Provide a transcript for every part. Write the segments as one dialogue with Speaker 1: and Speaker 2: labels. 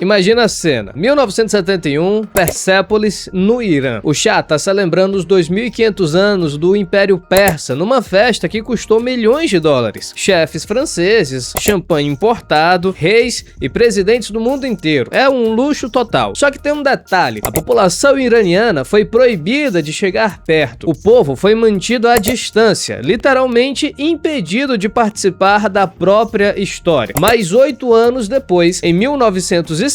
Speaker 1: Imagina a cena, 1971, Persépolis, no Irã. O Shah tá celebrando os 2.500 anos do Império Persa numa festa que custou milhões de dólares. Chefes franceses, champanhe importado, reis e presidentes do mundo inteiro. É um luxo total. Só que tem um detalhe, a população iraniana foi proibida de chegar perto. O povo foi mantido à distância, literalmente impedido de participar da própria história. Mas 8 anos depois, em 1979,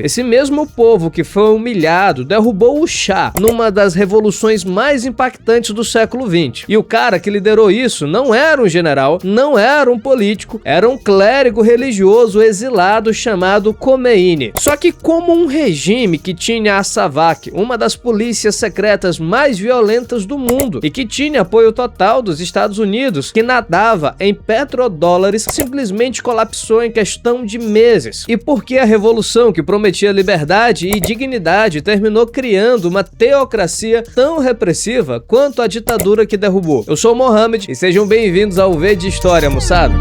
Speaker 1: esse mesmo povo que foi humilhado derrubou o Shah numa das revoluções mais impactantes do século XX. E o cara que liderou isso não era um general, não era um político, era um clérigo religioso exilado chamado Khomeini. Só que como um regime que tinha a SAVAK, uma das polícias secretas mais violentas do mundo, e que tinha apoio total dos Estados Unidos, que nadava em petrodólares, simplesmente colapsou em questão de meses. E por que a revolução que prometia liberdade e dignidade terminou criando uma teocracia tão repressiva quanto a ditadura que derrubou? Eu sou o Mohamed e sejam bem-vindos ao V de História, moçada.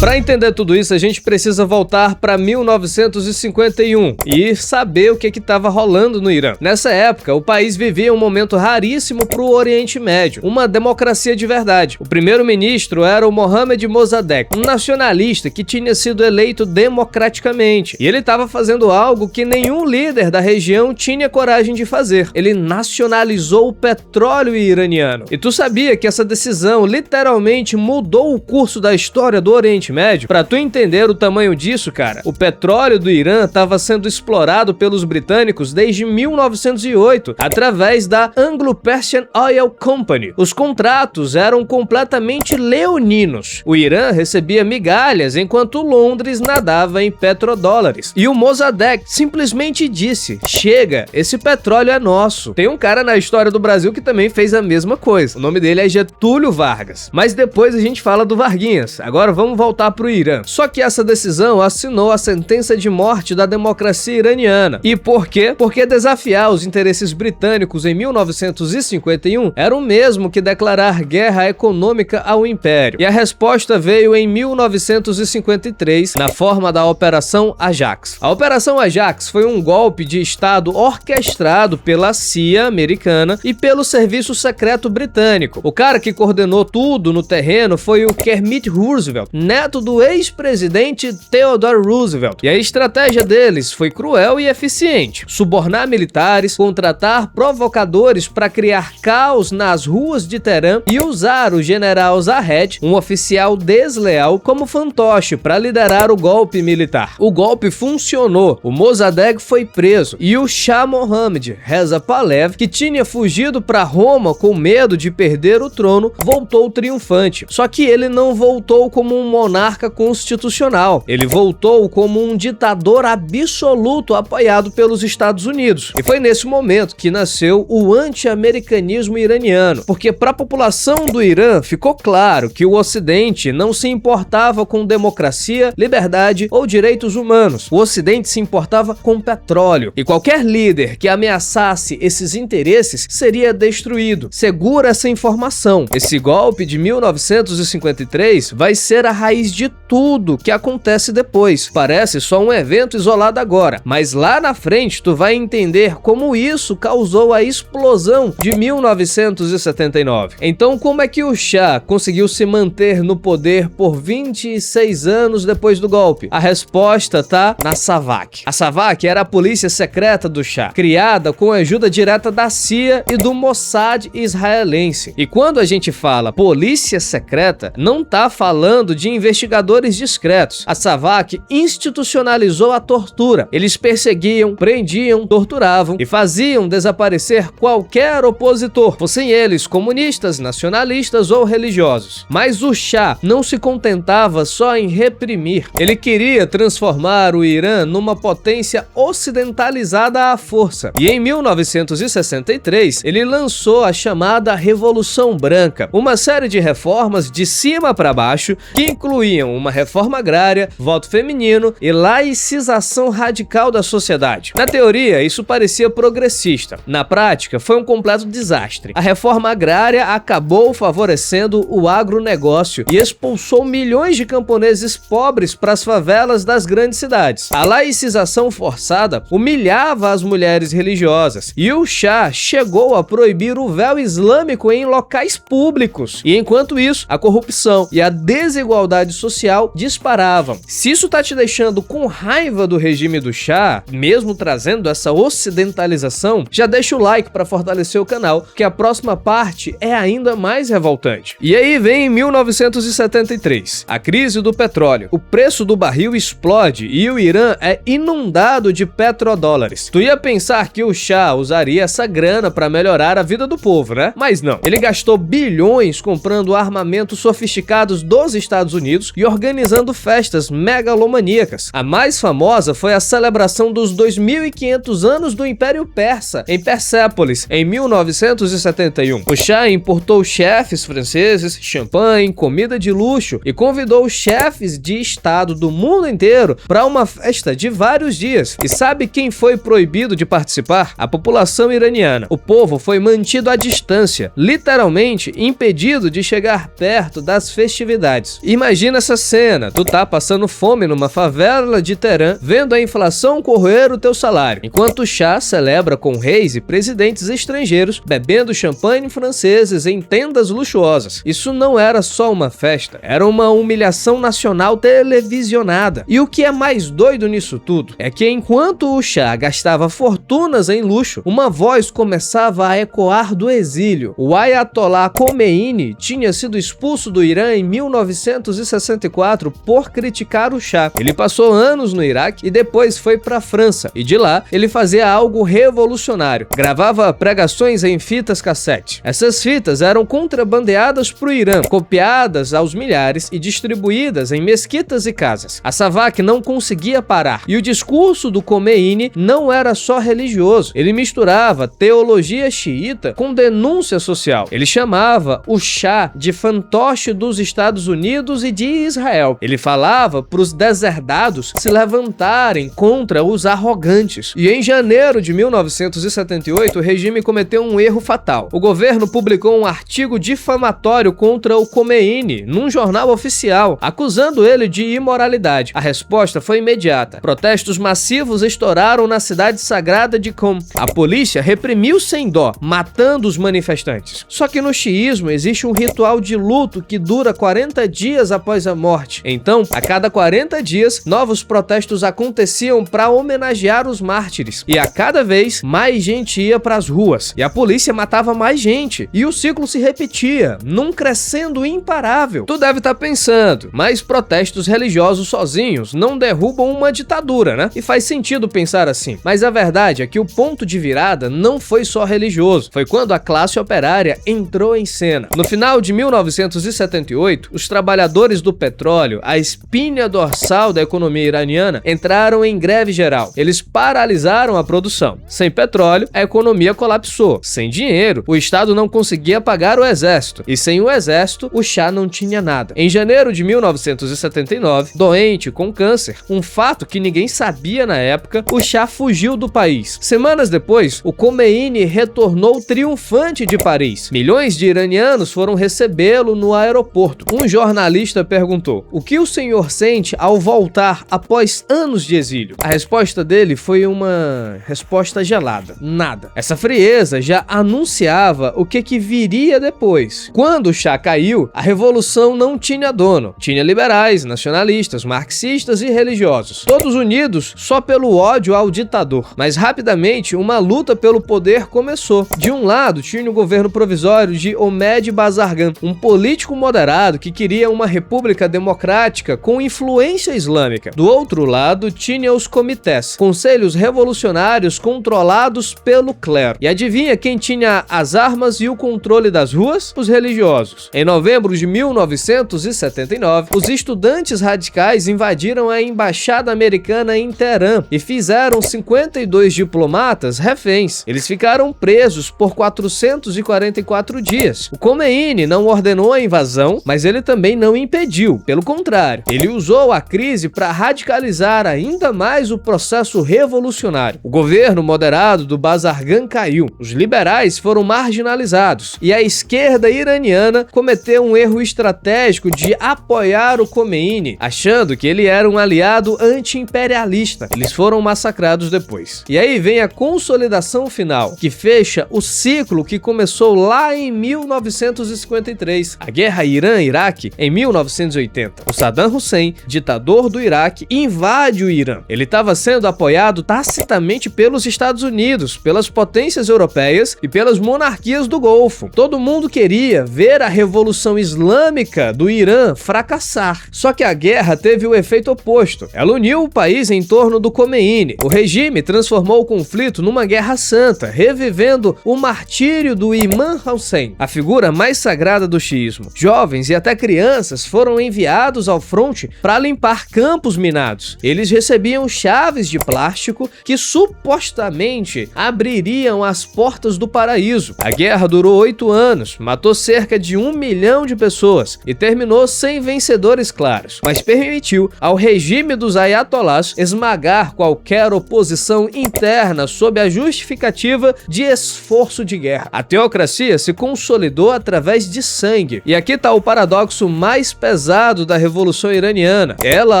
Speaker 1: Para entender tudo isso, a gente precisa voltar para 1951 e saber o que estava rolando no Irã. Nessa época, o país vivia um momento raríssimo para o Oriente Médio, uma democracia de verdade. O primeiro-ministro era o Mohammad Mossadegh, um nacionalista que tinha sido eleito democraticamente. E ele estava fazendo algo que nenhum líder da região tinha coragem de fazer. Ele nacionalizou o petróleo iraniano. E tu sabia que essa decisão literalmente mudou o curso da história do Oriente Médio? Para tu entender o tamanho disso, cara, o petróleo do Irã estava sendo explorado pelos britânicos desde 1908, através da Anglo-Persian Oil Company. Os contratos eram completamente leoninos. O Irã recebia migalhas, enquanto Londres nadava em petrodólares. E o Mossadegh simplesmente disse: chega, esse petróleo é nosso. Tem um cara na história do Brasil que também fez a mesma coisa. O nome dele é Getúlio Vargas. Mas depois a gente fala do Varguinhas. Agora vamos voltar para o Irã. Só que essa decisão assinou a sentença de morte da democracia iraniana. E por quê? Porque desafiar os interesses britânicos em 1951 era o mesmo que declarar guerra econômica ao império. E a resposta veio em 1953, na forma da Operação Ajax. A Operação Ajax foi um golpe de Estado orquestrado pela CIA americana e pelo Serviço Secreto Britânico. O cara que coordenou tudo no terreno foi o Kermit Roosevelt, neto do ex-presidente Theodore Roosevelt. E a estratégia deles foi cruel e eficiente: subornar militares, contratar provocadores para criar caos nas ruas de Teherã e usar o general Zahed, um oficial desleal, como fantoche para liderar o golpe militar. O golpe funcionou, o Mossadegh foi preso e o Shah Mohammad Reza Pahlavi, que tinha fugido para Roma com medo de perder o trono, voltou triunfante. Só que ele não voltou como um monarca constitucional. Ele voltou como um ditador absoluto apoiado pelos Estados Unidos. E foi nesse momento que nasceu o anti-americanismo iraniano, porque para a população do Irã ficou claro que o Ocidente não se importava com democracia, liberdade ou direitos humanos. O Ocidente se importava com petróleo. E qualquer líder que ameaçasse esses interesses seria destruído. Segura essa informação. Esse golpe de 1953 vai ser a raiz de tudo que acontece depois. Parece só um evento isolado agora, mas lá na frente tu vai entender como isso causou a explosão de 1979. Então, como é que o Shah conseguiu se manter no poder por 26 anos depois do golpe? A resposta tá na SAVAK. A SAVAK era a polícia secreta do Shah, criada com a ajuda direta da CIA e do Mossad israelense. E quando a gente fala polícia secreta, não tá falando de investigadores discretos. A SAVAK institucionalizou a tortura. Eles perseguiam, prendiam, torturavam e faziam desaparecer qualquer opositor, fossem eles comunistas, nacionalistas ou religiosos. Mas o Shah não se contentava só em reprimir. Ele queria transformar o Irã numa potência ocidentalizada à força. E em 1963, ele lançou a chamada Revolução Branca, uma série de reformas de cima para baixo que incluía incluíam uma reforma agrária, voto feminino e laicização radical da sociedade. Na teoria, isso parecia progressista. Na prática, foi um completo desastre. A reforma agrária acabou favorecendo o agronegócio e expulsou milhões de camponeses pobres para as favelas das grandes cidades. A laicização forçada humilhava as mulheres religiosas e o Shah chegou a proibir o véu islâmico em locais públicos. E enquanto isso, a corrupção e a desigualdade social disparavam. Se isso tá te deixando com raiva do regime do Shah, mesmo trazendo essa ocidentalização, já deixa o like para fortalecer o canal, que a próxima parte é ainda mais revoltante. E aí vem 1973, a crise do petróleo. O preço do barril explode e o Irã é inundado de petrodólares. Tu ia pensar que o Shah usaria essa grana para melhorar a vida do povo, né? Mas não. Ele gastou bilhões comprando armamentos sofisticados dos Estados Unidos e organizando festas megalomaníacas. A mais famosa foi a celebração dos 2.500 anos do Império Persa, em Persépolis, em 1971. O Shah importou chefes franceses, champanhe, comida de luxo e convidou chefes de estado do mundo inteiro para uma festa de vários dias. E sabe quem foi proibido de participar? A população iraniana. O povo foi mantido à distância, literalmente impedido de chegar perto das festividades. Imagina essa cena, tu tá passando fome numa favela de Teherã, vendo a inflação corroer o teu salário, enquanto o Shah celebra com reis e presidentes estrangeiros, bebendo champanhe franceses em tendas luxuosas. Isso não era só uma festa, era uma humilhação nacional televisionada. E o que é mais doido nisso tudo é que enquanto o Shah gastava fortunas em luxo, uma voz começava a ecoar do exílio. O Ayatollah Khomeini tinha sido expulso do Irã em 1964 por criticar o Shah. Ele passou anos no Iraque e depois foi para a França, e de lá ele fazia algo revolucionário. Gravava pregações em fitas cassete. Essas fitas eram contrabandeadas para o Irã, copiadas aos milhares e distribuídas em mesquitas e casas. A Savak não conseguia parar, e o discurso do Khomeini não era só religioso. Ele misturava teologia xiita com denúncia social. Ele chamava o Shah de fantoche dos Estados Unidos e de Israel. Ele falava para os deserdados se levantarem contra os arrogantes. E em janeiro de 1978, o regime cometeu um erro fatal. O governo publicou um artigo difamatório contra o Khomeini num jornal oficial, acusando ele de imoralidade. A resposta foi imediata. Protestos massivos estouraram na cidade sagrada de Qom. A polícia reprimiu sem dó, matando os manifestantes. Só que no xiismo existe um ritual de luto que dura 40 dias após a morte. Então, a cada 40 dias, novos protestos aconteciam para homenagear os mártires. E a cada vez, mais gente ia para as ruas. E a polícia matava mais gente. E o ciclo se repetia, num crescendo imparável. Tu deve estar pensando, mas protestos religiosos sozinhos não derrubam uma ditadura, né? E faz sentido pensar assim. Mas a verdade é que o ponto de virada não foi só religioso. Foi quando a classe operária entrou em cena. No final de 1978, os trabalhadores do petróleo, a espinha dorsal da economia iraniana, entraram em greve geral. Eles paralisaram a produção. Sem petróleo, a economia colapsou. Sem dinheiro, o Estado não conseguia pagar o exército. E sem o exército, o Shah não tinha nada. Em janeiro de 1979, doente com câncer, um fato que ninguém sabia na época, o Shah fugiu do país. Semanas depois, o Khomeini retornou triunfante de Paris. Milhões de iranianos foram recebê-lo no aeroporto. Um jornalista perguntou: "O que o senhor sente ao voltar após anos de exílio?" A resposta dele foi uma resposta gelada. Nada. Essa frieza já anunciava o que viria depois. Quando o Shah caiu, a revolução não tinha dono. Tinha liberais, nacionalistas, marxistas e religiosos. Todos unidos só pelo ódio ao ditador. Mas rapidamente, uma luta pelo poder começou. De um lado, tinha o governo provisório de Omed Bazargan, um político moderado que queria uma república democrática com influência islâmica. Do outro lado, tinha os comitês, conselhos revolucionários controlados pelo clero. E adivinha quem tinha as armas e o controle das ruas? Os religiosos. Em novembro de 1979, os estudantes radicais invadiram a embaixada americana em Teherã e fizeram 52 diplomatas reféns. Eles ficaram presos por 444 dias. O Khomeini não ordenou a invasão, mas ele também não impediu regrediu, pelo contrário, ele usou a crise para radicalizar ainda mais o processo revolucionário. O governo moderado do Bazargan caiu, os liberais foram marginalizados e a esquerda iraniana cometeu um erro estratégico de apoiar o Khomeini, achando que ele era um aliado anti-imperialista. Eles foram massacrados depois. E aí vem a consolidação final, que fecha o ciclo que começou lá em 1953, a guerra Irã-Iraque em 1980. O Saddam Hussein, ditador do Iraque, invade o Irã. Ele estava sendo apoiado tacitamente pelos Estados Unidos, pelas potências europeias e pelas monarquias do Golfo. Todo mundo queria ver a Revolução Islâmica do Irã fracassar. Só que a guerra teve o efeito oposto. Ela uniu o país em torno do Khomeini. O regime transformou o conflito numa guerra santa, revivendo o martírio do Imam Hussein, a figura mais sagrada do xiismo. Jovens e até crianças foram enviados ao fronte para limpar campos minados. Eles recebiam chaves de plástico que supostamente abririam as portas do paraíso. A guerra durou 8 anos, matou cerca de 1 milhão de pessoas e terminou sem vencedores claros, mas permitiu ao regime dos ayatolás esmagar qualquer oposição interna sob a justificativa de esforço de guerra. A teocracia se consolidou através de sangue. E aqui está o paradoxo mais pesado da Revolução Iraniana. Ela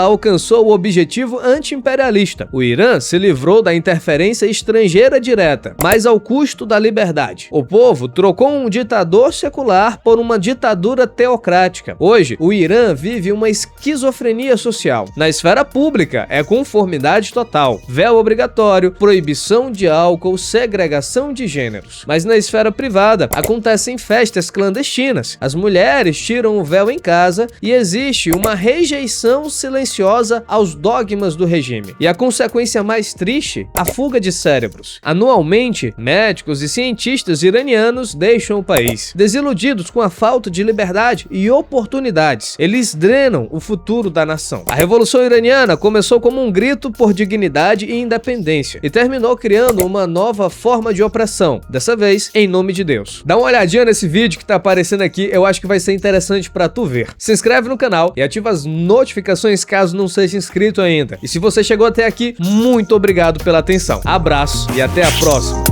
Speaker 1: alcançou o objetivo anti-imperialista. O Irã se livrou da interferência estrangeira direta, mas ao custo da liberdade. O povo trocou um ditador secular por uma ditadura teocrática. Hoje, o Irã vive uma esquizofrenia social. Na esfera pública, é conformidade total, véu obrigatório, proibição de álcool, segregação de gêneros. Mas na esfera privada, acontecem festas clandestinas. As mulheres tiram o véu em casa e existe uma rejeição silenciosa aos dogmas do regime. E a consequência mais triste, a fuga de cérebros. Anualmente, médicos e cientistas iranianos deixam o país, desiludidos com a falta de liberdade e oportunidades. Eles drenam o futuro da nação. A Revolução Iraniana começou como um grito por dignidade e independência e terminou criando uma nova forma de opressão, dessa vez em nome de Deus. Dá uma olhadinha nesse vídeo que tá aparecendo aqui, eu acho que vai ser interessante pra tu ver. Se inscreve no canal e ativa as notificações caso não seja inscrito ainda. E se você chegou até aqui, muito obrigado pela atenção. Abraço e até a próxima.